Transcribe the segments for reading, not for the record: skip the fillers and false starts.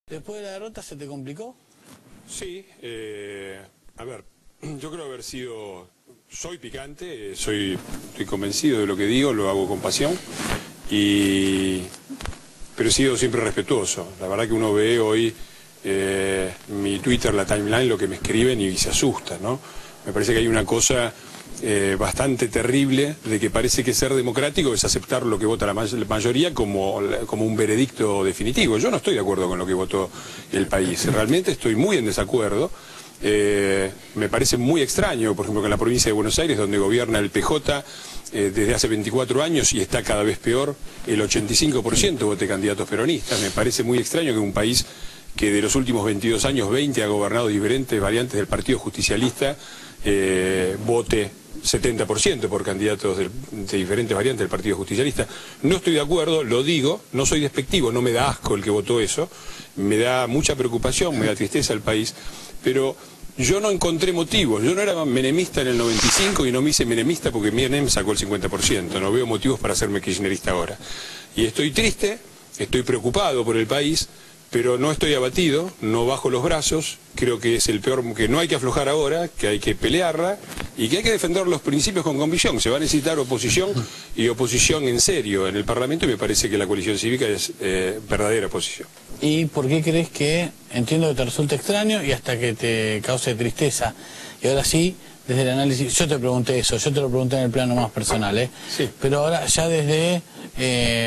¿Después de la derrota se te complicó? Sí, a ver, yo creo haber sido, soy picante, estoy convencido de lo que digo, lo hago con pasión, pero he sido siempre respetuoso. La verdad que uno ve hoy mi Twitter, la timeline, lo que me escriben y se asusta, ¿no? Me parece que hay una cosa bastante terrible de que parece que ser democrático es aceptar lo que vota la mayoría como un veredicto definitivo. Yo no estoy de acuerdo con lo que votó el país, realmente estoy muy en desacuerdo. Me parece muy extraño, por ejemplo, que en la provincia de Buenos Aires, donde gobierna el PJ desde hace 24 años y está cada vez peor, el 85% vote candidatos peronistas. Me parece muy extraño que un país que de los últimos 22 años, 20 ha gobernado diferentes variantes del Partido Justicialista, vote 70% por candidatos de diferentes variantes del Partido Justicialista. No estoy de acuerdo, lo digo, no soy despectivo, no me da asco el que votó eso, me da mucha preocupación, me da tristeza al país, pero yo no encontré motivos. Yo no era menemista en el 95 y no me hice menemista porque Menem sacó el 50%, no veo motivos para hacerme kirchnerista ahora. Y estoy triste, estoy preocupado por el país, pero no estoy abatido, no bajo los brazos, creo que es el peor, que no hay que aflojar ahora, que hay que pelearla y que hay que defender los principios con convicción. Se va a necesitar oposición y oposición en serio en el Parlamento y me parece que la coalición cívica es verdadera oposición. ¿Y por qué crees que, entiendo que te resulta extraño y hasta que te cause tristeza? Y ahora sí, desde el análisis, yo te pregunté eso, yo te lo pregunté en el plano más personal, Sí. Pero ahora ya desde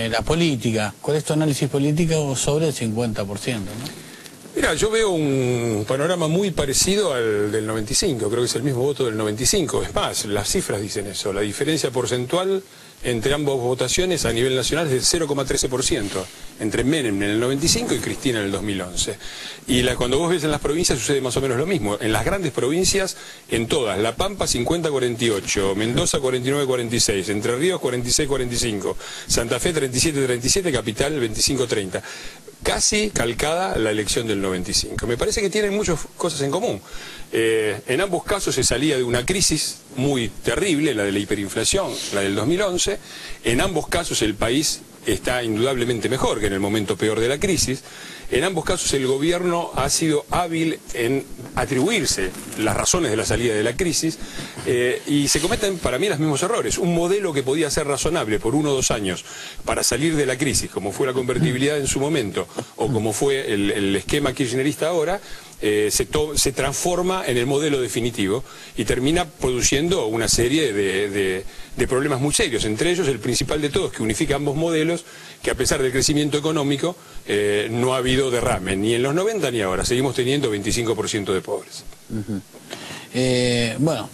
la política, ¿cuál es tu análisis político sobre el 50%? ¿no? Mira, yo veo un panorama muy parecido al del 95, creo que es el mismo voto del 95, es más, las cifras dicen eso, la diferencia porcentual entre ambas votaciones a nivel nacional es del 0,13%, entre Menem en el 95 y Cristina en el 2011. Y cuando vos ves en las provincias sucede más o menos lo mismo. En las grandes provincias, en todas, La Pampa 50-48, Mendoza 49-46, Entre Ríos 46-45, Santa Fe 37-37, Capital 25-30. Casi calcada la elección del 95. Me parece que tienen muchas cosas en común. En ambos casos se salía de una crisis muy terrible, la de la hiperinflación, la del 2011. En ambos casos el país está indudablemente mejor que en el momento peor de la crisis. En ambos casos el gobierno ha sido hábil en atribuirse las razones de la salida de la crisis y se cometen para mí los mismos errores. Un modelo que podía ser razonable por 1 o 2 años para salir de la crisis, como fue la convertibilidad en su momento o como fue el esquema kirchnerista ahora, se transforma en el modelo definitivo y termina produciendo una serie de problemas muy serios, entre ellos el principal de todos, que unifica ambos modelos, que a pesar del crecimiento económico no ha habido derrame, ni en los 90 ni ahora, seguimos teniendo 25% de pobres. Bueno,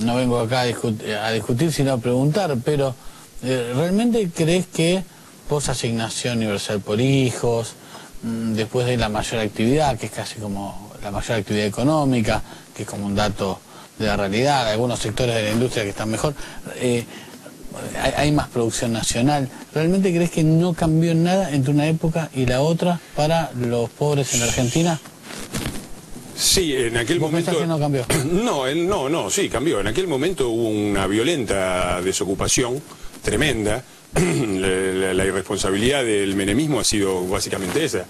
no vengo acá a discutir, sino a preguntar, pero ¿realmente crees que posasignación universal por hijos, después de la mayor actividad, que es casi como la mayor actividad económica, que es como un dato de la realidad, algunos sectores de la industria que están mejor, hay más producción nacional, ¿realmente crees que no cambió nada entre una época y la otra para los pobres en Argentina? Sí, en aquel momento... ¿Pensás que no cambió? No, sí, cambió. En aquel momento hubo una violenta desocupación tremenda. La irresponsabilidad del menemismo ha sido básicamente esa,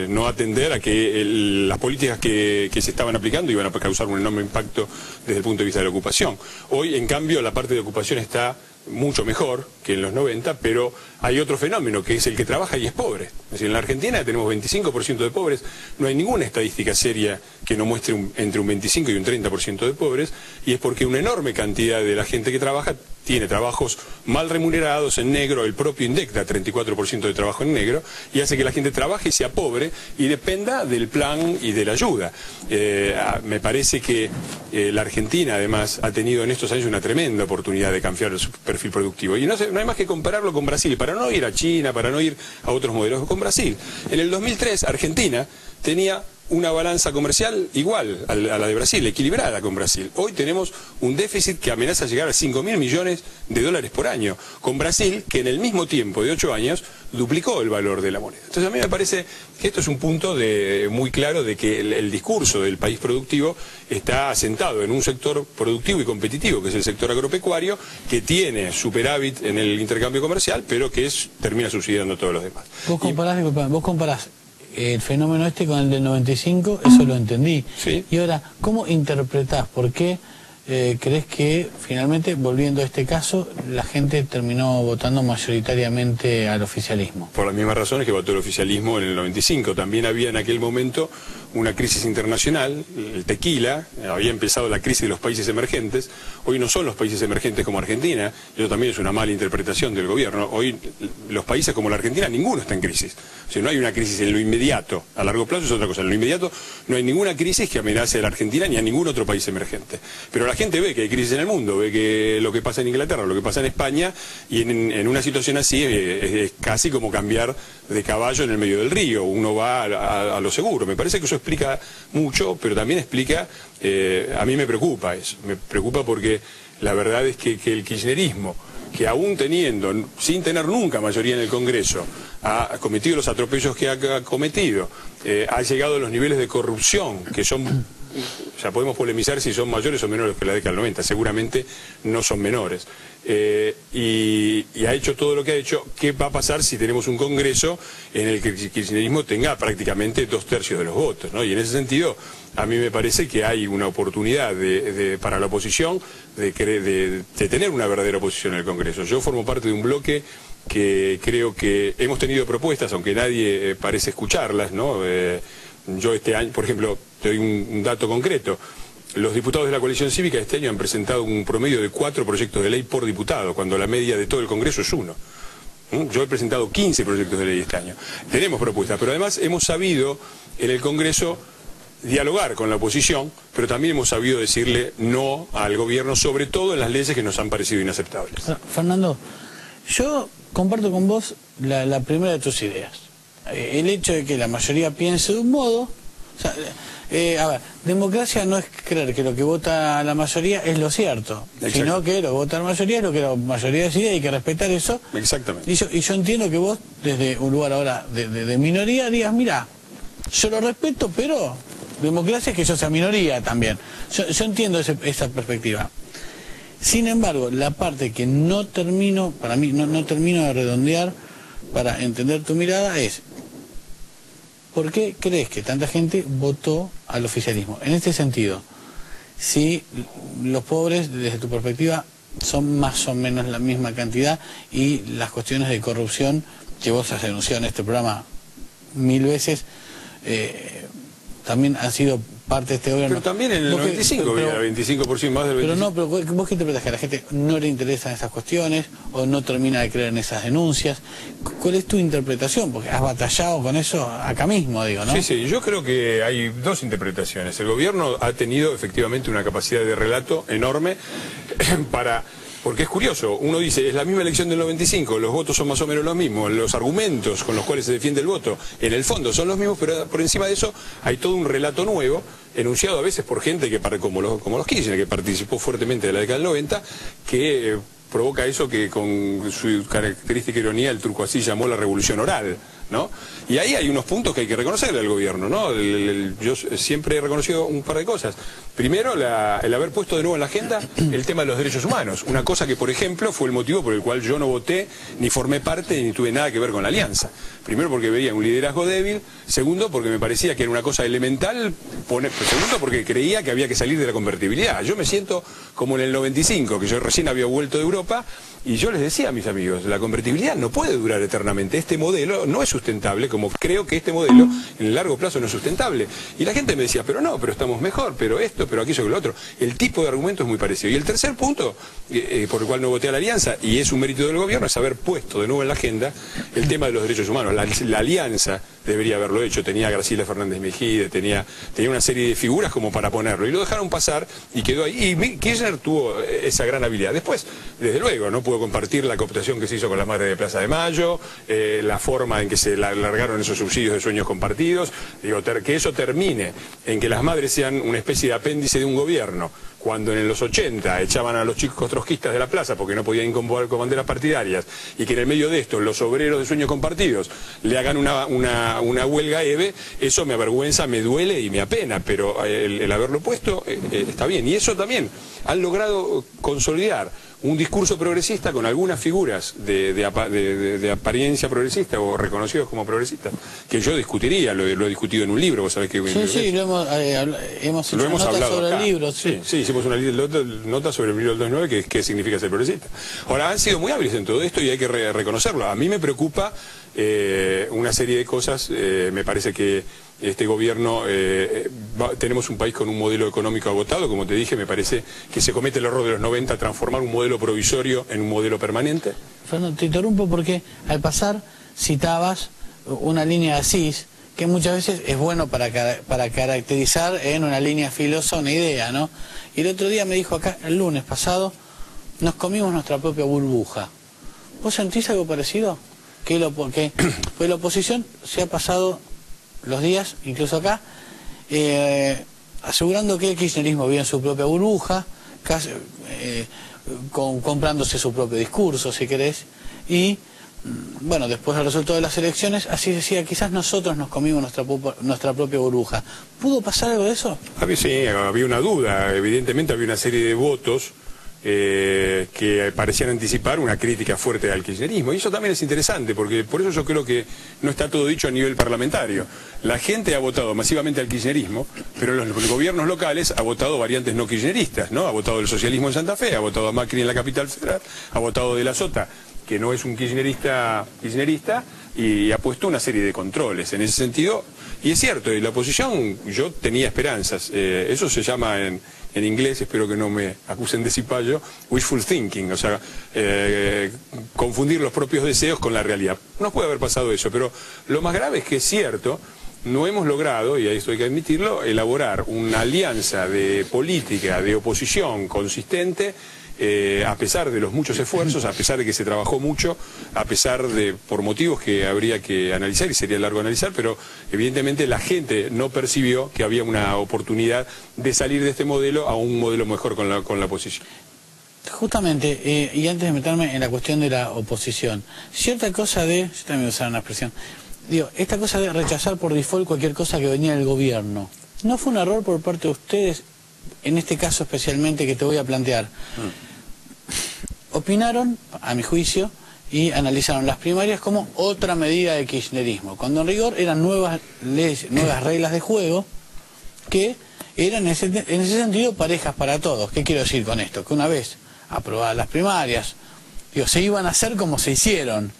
no atender a que las políticas que se estaban aplicando iban a causar un enorme impacto desde el punto de vista de la ocupación. Hoy, en cambio, la parte de ocupación está mucho mejor que en los 90, pero hay otro fenómeno que es el que trabaja y es pobre. Es decir, en la Argentina tenemos 25% de pobres, no hay ninguna estadística seria que no muestre entre un 25 y un 30% de pobres, y es porque una enorme cantidad de la gente que trabaja tiene trabajos mal remunerados en negro, el propio INDEC da 34% de trabajo en negro, y hace que la gente trabaje y sea pobre y dependa del plan y de la ayuda. Me parece que la Argentina, además, ha tenido en estos años una tremenda oportunidad de cambiar su perfil productivo. Y no hay más que compararlo con Brasil, para no ir a China, para no ir a otros modelos, con Brasil. En el 2003, Argentina tenía una balanza comercial igual a la de Brasil, equilibrada con Brasil. Hoy tenemos un déficit que amenaza llegar a 5.000 millones de dólares por año, con Brasil, que en el mismo tiempo de 8 años duplicó el valor de la moneda. Entonces a mí me parece que esto es un punto muy claro de que el discurso del país productivo está asentado en un sector productivo y competitivo, que es el sector agropecuario, que tiene superávit en el intercambio comercial, pero que termina subsidiando a todos los demás. Vos comparás el fenómeno este con el del 95, eso lo entendí. Sí. Y ahora, ¿cómo interpretás? ¿Por qué crees que finalmente, volviendo a este caso, la gente terminó votando mayoritariamente al oficialismo? Por las mismas razones que votó el oficialismo en el 95. También había en aquel momento una crisis internacional, el tequila, había empezado la crisis de los países emergentes. Hoy no son los países emergentes como Argentina, eso también es una mala interpretación del gobierno. Hoy los países como la Argentina, ninguno está en crisis. O sea, no hay una crisis en lo inmediato, a largo plazo es otra cosa. En lo inmediato no hay ninguna crisis que amenace a la Argentina ni a ningún otro país emergente. Pero la gente ve que hay crisis en el mundo, ve que lo que pasa en Inglaterra, lo que pasa en España, y en una situación así es casi como cambiar de caballo en el medio del río, uno va a lo seguro. Me parece que eso explica mucho, pero también explica, a mí me preocupa eso, me preocupa porque la verdad es que el kirchnerismo, que aún teniendo, sin tener nunca mayoría en el Congreso, ha cometido los atropellos que ha cometido, ha llegado a los niveles de corrupción que son... O sea, podemos polemizar si son mayores o menores que la década del 90, seguramente no son menores. Y ha hecho todo lo que ha hecho. ¿Qué va a pasar si tenemos un Congreso en el que el kirchnerismo tenga prácticamente 2/3 de los votos, ¿no? Y en ese sentido, a mí me parece que hay una oportunidad para la oposición de tener una verdadera oposición en el Congreso. Yo formo parte de un bloque que creo que hemos tenido propuestas, aunque nadie parece escucharlas, ¿no? Yo este año, por ejemplo, te doy un dato concreto. Los diputados de la coalición cívica este año han presentado un promedio de 4 proyectos de ley por diputado, cuando la media de todo el Congreso es 1. Yo he presentado 15 proyectos de ley este año. Tenemos propuestas, pero además hemos sabido en el Congreso dialogar con la oposición, pero también hemos sabido decirle no al gobierno, sobre todo en las leyes que nos han parecido inaceptables. Fernando, yo comparto con vos la primera de tus ideas. El hecho de que la mayoría piense de un modo, o sea, a ver, democracia no es creer que lo que vota la mayoría es lo cierto, Exacto. sino que lo que vota la mayoría es lo que la mayoría decide, hay que respetar eso. Exactamente. Y yo entiendo que vos, desde un lugar ahora de minoría, digas, mira, yo lo respeto, pero democracia es que yo sea minoría también. Yo entiendo esa perspectiva. Sin embargo, la parte que no termino, para mí, no termino de redondear para entender tu mirada es: ¿por qué crees que tanta gente votó al oficialismo? En este sentido, si los pobres, desde tu perspectiva, son más o menos la misma cantidad y las cuestiones de corrupción que vos has denunciado en este programa 1000 veces, también han sido parte de este gobierno. Pero también en el 95 había 25% más del 25%. Pero no, pero vos qué interpretas, que a la gente no le interesan esas cuestiones o no termina de creer en esas denuncias. ¿Cuál es tu interpretación? Porque has batallado con eso acá mismo, digo, ¿no? Sí, sí, yo creo que hay dos interpretaciones. El gobierno ha tenido efectivamente una capacidad de relato enorme porque es curioso, uno dice, es la misma elección del 95, los votos son más o menos los mismos, los argumentos con los cuales se defiende el voto, en el fondo son los mismos, pero por encima de eso hay todo un relato nuevo, enunciado a veces por gente como los Kirchner, que participó fuertemente de la década del 90, que provoca eso que con su característica ironía el turco así llamó la revolución oral, ¿no? Y ahí hay unos puntos que hay que reconocerle al gobierno, ¿no? Yo siempre he reconocido un par de cosas. Primero, el haber puesto de nuevo en la agenda el tema de los derechos humanos. Una cosa que, por ejemplo, fue el motivo por el cual yo no voté, ni formé parte, ni tuve nada que ver con la alianza. Primero, porque veía un liderazgo débil. Segundo, porque me parecía que era una cosa elemental. Segundo, porque creía que había que salir de la convertibilidad. Yo me siento como en el 95, que yo recién había vuelto de Europa, y yo les decía a mis amigos, la convertibilidad no puede durar eternamente. Este modelo no es sustentable, como creo que este modelo en el largo plazo no es sustentable. Y la gente me decía, pero no, pero estamos mejor, pero esto, pero aquello, que lo otro. El tipo de argumento es muy parecido. Y el tercer punto, por el cual no voté a la alianza, y es un mérito del gobierno, es haber puesto de nuevo en la agenda el tema de los derechos humanos. La alianza debería haberlo hecho, tenía a Graciela Fernández Mejide, tenía una serie de figuras como para ponerlo, y lo dejaron pasar y quedó ahí. Y Kirchner tuvo esa gran habilidad. Después, desde luego, no pudo compartir la cooptación que se hizo con la madre de Plaza de Mayo, la forma en que se largaron esos subsidios de sueños compartidos, digo, que eso termine en que las madres sean una especie de apéndice de un gobierno, cuando en los 80 echaban a los chicos trotskistas de la plaza porque no podían incorporar con banderas partidarias, y que en el medio de esto los obreros de Sueños Compartidos le hagan una huelga EVE, eso me avergüenza, me duele y me apena, pero el haberlo puesto está bien. Y eso también han logrado consolidar un discurso progresista con algunas figuras de apariencia progresista o reconocidos como progresistas, que yo discutiría, lo he discutido en un libro, vos sabés que... Sí, lo hemos hecho notas sobre el libro. Sí, hicimos una nota sobre el libro del 2009, que es qué significa ser progresista. Ahora, han sido muy hábiles en todo esto y hay que reconocerlo. A mí me preocupa una serie de cosas. Me parece que este gobierno, tenemos un país con un modelo económico agotado, como te dije. Me parece que se comete el error de los 90, transformar un modelo provisorio en un modelo permanente. Fernando, te interrumpo porque al pasar citabas una línea de Asís, que muchas veces es bueno para caracterizar en una línea filosa una idea, ¿no? Y el otro día me dijo acá, el lunes pasado, nos comimos nuestra propia burbuja. ¿Vos sentís algo parecido? Pues la oposición se ha pasado los días, incluso acá, asegurando que el kirchnerismo vive en su propia burbuja, casi, comprándose su propio discurso, si querés, y bueno, después del resultado de las elecciones, así decía, quizás nosotros nos comimos nuestra propia burbuja. ¿Pudo pasar algo de eso? Sí, había una duda, evidentemente había una serie de votos que parecían anticipar una crítica fuerte al kirchnerismo, y eso también es interesante, porque por eso yo creo que no está todo dicho a nivel parlamentario. La gente ha votado masivamente al kirchnerismo, pero los gobiernos locales ha votado variantes no kirchneristas, ¿no? Ha votado el socialismo en Santa Fe, ha votado a Macri en la capital federal, ha votado de la Sota, que no es un kirchnerista, y ha puesto una serie de controles en ese sentido. Y es cierto, y la oposición, yo tenía esperanzas, eso se llama en inglés, espero que no me acusen de cipayo, wishful thinking, o sea, confundir los propios deseos con la realidad. No puede haber pasado eso, pero lo más grave es que es cierto, no hemos logrado, y esto hay que admitirlo, elaborar una alianza de política, de oposición consistente, a pesar de los muchos esfuerzos, a pesar de que se trabajó mucho, a pesar de, por motivos que habría que analizar, y sería largo analizar, pero evidentemente la gente no percibió que había una oportunidad de salir de este modelo a un modelo mejor con la oposición. Justamente, y antes de meterme en la cuestión de la oposición, cierta cosa de, yo también usaba una expresión, digo, esta cosa de rechazar por default cualquier cosa que venía del gobierno, ¿no fue un error por parte de ustedes, en este caso especialmente que te voy a plantear? Opinaron, a mi juicio, y analizaron las primarias como otra medida de kirchnerismo, cuando en rigor eran nuevas leyes, nuevas reglas de juego que eran en ese sentido parejas para todos. ¿Qué quiero decir con esto? Que una vez aprobadas las primarias, digo, se iban a hacer como se hicieron.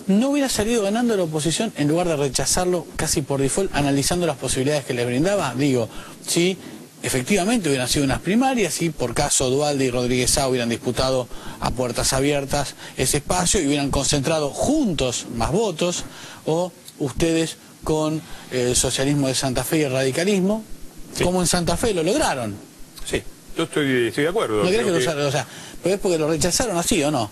¿No hubiera salido ganando la oposición en lugar de rechazarlo casi por default, analizando las posibilidades que les brindaba? Digo, si efectivamente hubieran sido unas primarias, y por caso Duhalde y Rodríguez Sá hubieran disputado a puertas abiertas ese espacio y hubieran concentrado juntos más votos, o ustedes con el socialismo de Santa Fe y el radicalismo, sí, como en Santa Fe lo lograron. Sí, yo estoy de acuerdo. ¿No crees que lo usaron? O sea, ¿pero es porque lo rechazaron así o no?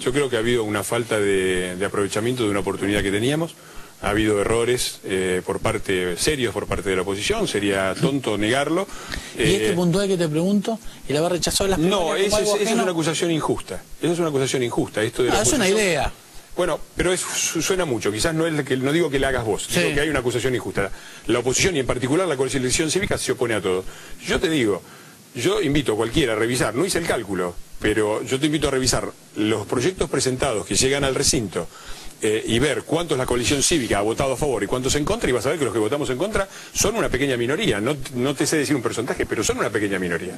Yo creo que ha habido una falta de aprovechamiento de una oportunidad que teníamos. Ha habido errores serios por parte de la oposición, sería tonto negarlo. ¿Y este puntual que te pregunto, y la va a rechazar las primarias? No, esa es una acusación injusta. Esa es una acusación injusta. Esto de es una idea. Bueno, pero suena mucho, quizás no es no digo que la hagas vos, digo que hay una acusación injusta. La oposición, y en particular la coalición cívica, se opone a todo. Yo te digo, yo invito a cualquiera a revisar, no hice el cálculo, pero yo te invito a revisar los proyectos presentados que llegan al recinto, y ver cuántos la coalición cívica ha votado a favor y cuántos en contra, y vas a ver que los que votamos en contra son una pequeña minoría. No te sé decir un porcentaje, pero son una pequeña minoría.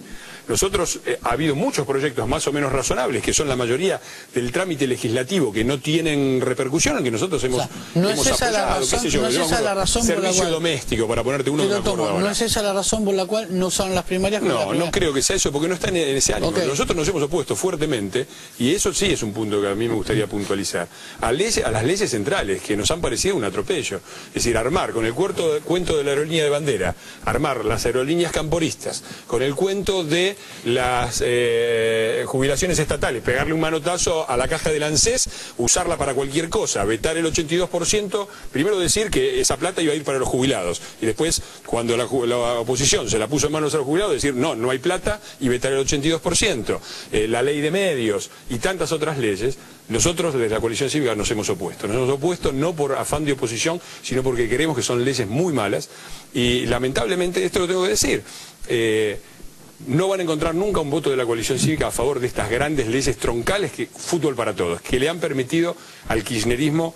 Nosotros, ha habido muchos proyectos más o menos razonables, que son la mayoría del trámite legislativo, que no tienen repercusión, que nosotros hemos apoyado, servicio doméstico, para ponerte uno que me acuerdo ahora. ¿No es esa la razón por la cual no usaron las primarias? No creo que sea eso, porque no está en ese ánimo. Okay. Nosotros nos hemos opuesto fuertemente, y eso sí es un punto que a mí me gustaría puntualizar, a las leyes centrales, que nos han parecido un atropello. Es decir, armar con el cuento de la aerolínea de bandera, armar las aerolíneas camporistas, con el cuento de las jubilaciones estatales, pegarle un manotazo a la caja del ANSES, usarla para cualquier cosa, vetar el 82%, primero decir que esa plata iba a ir para los jubilados, y después, cuando la oposición se la puso en manos a los jubilados, decir no hay plata y vetar el 82%, la ley de medios y tantas otras leyes. Nosotros desde la coalición cívica nos hemos opuesto no por afán de oposición, sino porque creemos que son leyes muy malas, y lamentablemente esto lo tengo que decir, no van a encontrar nunca un voto de la coalición cívica a favor de estas grandes leyes troncales, que fútbol para todos, que le han permitido al kirchnerismo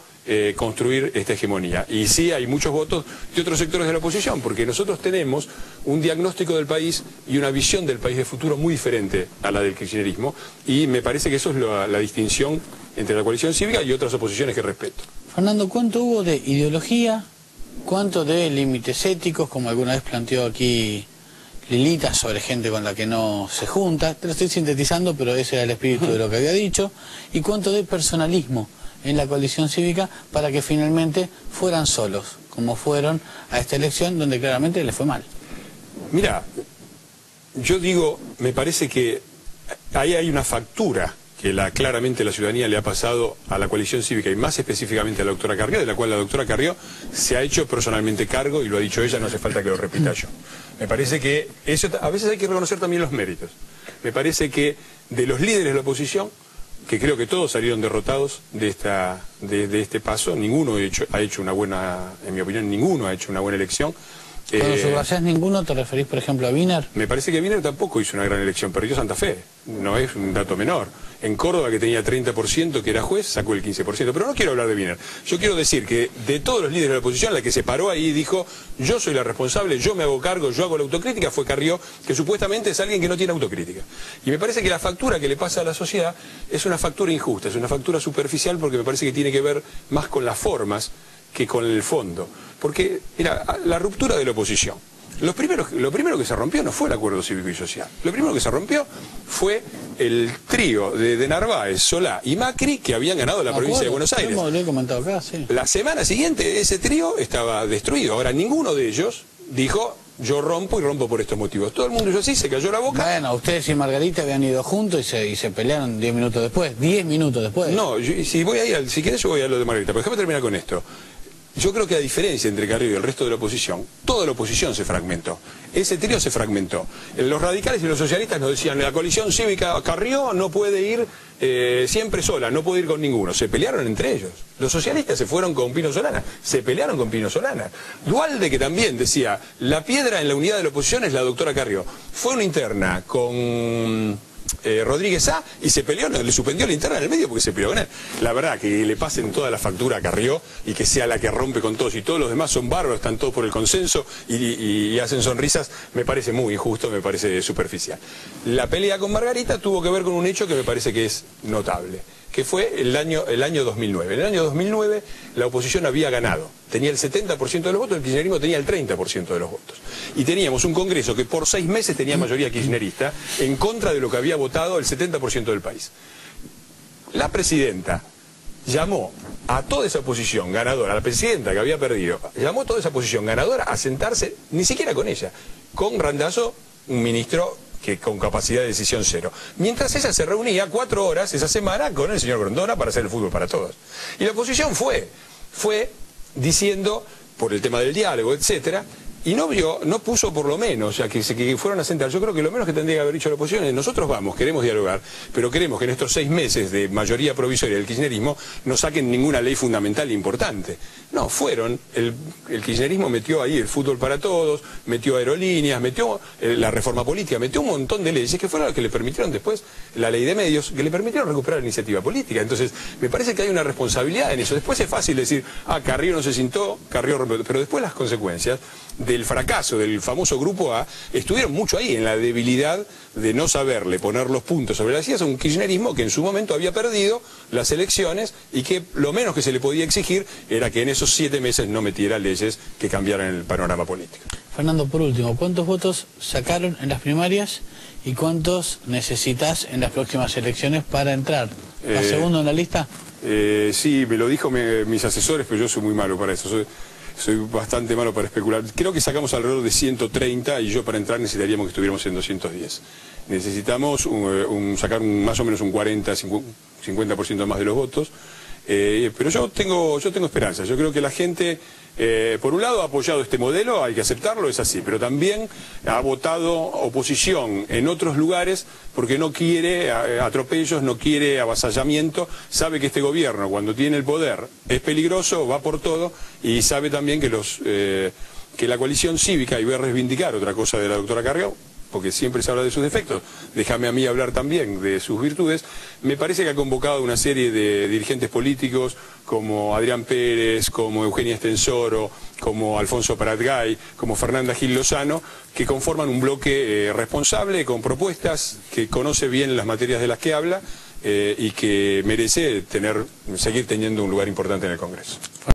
construir esta hegemonía. Y sí hay muchos votos de otros sectores de la oposición, porque nosotros tenemos un diagnóstico del país y una visión del país de futuro muy diferente a la del kirchnerismo, y me parece que eso es la distinción entre la coalición cívica y otras oposiciones que respeto. Fernando, ¿cuánto hubo de ideología, cuánto de límites éticos, como alguna vez planteó aquí Lilita, sobre gente con la que no se junta? Te lo estoy sintetizando, pero ese era el espíritu de lo que había dicho. ¿Y cuánto de personalismo en la coalición cívica para que finalmente fueran solos, como fueron a esta elección donde claramente les fue mal? Mira, yo digo, me parece que ahí hay una factura que claramente la ciudadanía le ha pasado a la coalición cívica, y más específicamente a la doctora Carrió, de la cual la doctora Carrió se ha hecho personalmente cargo, y lo ha dicho ella, no hace falta que lo repita yo. Me parece que eso, a veces hay que reconocer también los méritos. Me parece que de los líderes de la oposición, que creo que todos salieron derrotados de este paso, ninguno ha hecho una buena, en mi opinión, ninguno ha hecho una buena elección. Cuando subrayás ninguno, ¿te referís, por ejemplo, a Wiener? Me parece que Wiener tampoco hizo una gran elección, perdió Santa Fe, no es un dato menor. En Córdoba, que tenía 30%, que era juez, sacó el 15%. Pero no quiero hablar de Wiener. Yo quiero decir que de todos los líderes de la oposición, la que se paró ahí y dijo, yo soy la responsable, yo me hago cargo, yo hago la autocrítica, fue Carrió, que supuestamente es alguien que no tiene autocrítica. Y me parece que la factura que le pasa a la sociedad es una factura injusta, es una factura superficial, porque me parece que tiene que ver más con las formas que con el fondo. Porque, mira, la ruptura de la oposición. Lo primero que se rompió no fue el acuerdo cívico y social. Lo primero que se rompió fue el trío de Narváez, Solá y Macri, que habían ganado la provincia de Buenos Aires. Lo he comentado acá, sí. La semana siguiente ese trío estaba destruido. Ahora, ninguno de ellos dijo, yo rompo y rompo por estos motivos. Todo el mundo hizo así, se cayó la boca. Bueno, ustedes y Margarita habían ido juntos y se pelearon 10 minutos después. 10 minutos después. No, si querés yo voy a lo de Margarita, pero déjame terminar con esto. Yo creo que a diferencia entre Carrió y el resto de la oposición, toda la oposición se fragmentó. Ese trío se fragmentó. Los radicales y los socialistas nos decían, la coalición cívica Carrió no puede ir siempre sola, no puede ir con ninguno. Se pelearon entre ellos. Los socialistas se fueron con Pino Solana, se pelearon con Pino Solana. Duhalde, que también decía, la piedra en la unidad de la oposición es la doctora Carrió. Fue una interna con Rodríguez A, y se peleó, le suspendió la interna en el medio porque se peleó con él. La verdad, que le pasen toda la factura a Carrió y que sea la que rompe con todos, y todos los demás son bárbaros, están todos por el consenso y hacen sonrisas, me parece muy injusto, me parece superficial. La pelea con Margarita tuvo que ver con un hecho que me parece que es notable, que fue el año 2009. En el año 2009 la oposición había ganado, tenía el 70% de los votos, el kirchnerismo tenía el 30% de los votos. Y teníamos un Congreso que por 6 meses tenía mayoría kirchnerista, en contra de lo que había votado el 70% del país. La presidenta llamó a toda esa oposición ganadora, a la presidenta que había perdido, llamó a toda esa oposición ganadora a sentarse, ni siquiera con ella, con Randazzo, un ministro que con capacidad de decisión cero. Mientras ella se reunía 4 horas esa semana con el señor Grondona para hacer el fútbol para todos. Y la oposición fue diciendo, por el tema del diálogo, etcétera, y no puso por lo menos, o sea, que fueron a sentar. Yo creo que lo menos que tendría que haber dicho la oposición es, nosotros vamos, queremos dialogar, pero queremos que en estos 6 meses de mayoría provisoria del kirchnerismo no saquen ninguna ley fundamental importante. No, el kirchnerismo metió ahí el fútbol para todos, metió aerolíneas, metió la reforma política, metió un montón de leyes que fueron las que le permitieron después, la ley de medios, que le permitieron recuperar la iniciativa política. Entonces, me parece que hay una responsabilidad en eso. Después es fácil decir, Carrió no se sintó, Carrió rompió, pero después las consecuencias del fracaso del famoso Grupo A estuvieron mucho ahí, en la debilidad de no saberle poner los puntos sobre las sillas a un kirchnerismo que en su momento había perdido las elecciones y que lo menos que se le podía exigir era que en esos 7 meses no metiera leyes que cambiaran el panorama político. Fernando, por último, ¿cuántos votos sacaron en las primarias y cuántos necesitas en las próximas elecciones para entrar? ¿La segunda en la lista? Sí, me lo dijo mis asesores, pero yo soy muy malo para eso. Soy bastante malo para especular. Creo que sacamos alrededor de 130 y yo para entrar necesitaríamos que estuviéramos en 210. Necesitamos sacar más o menos un 40-50% más de los votos. Pero yo tengo esperanza. Yo creo que la gente, por un lado, ha apoyado este modelo, hay que aceptarlo, es así, pero también ha votado oposición en otros lugares porque no quiere atropellos, no quiere avasallamiento, sabe que este gobierno, cuando tiene el poder, es peligroso, va por todo, y sabe también que la coalición cívica, y voy a reivindicar otra cosa de la doctora Carrió, porque siempre se habla de sus defectos, déjame a mí hablar también de sus virtudes, me parece que ha convocado una serie de dirigentes políticos como Adrián Pérez, como Eugenia Estensoro, como Alfonso Pratgay, como Fernanda Gil Lozano, que conforman un bloque responsable, con propuestas, que conoce bien las materias de las que habla y que merece seguir teniendo un lugar importante en el Congreso.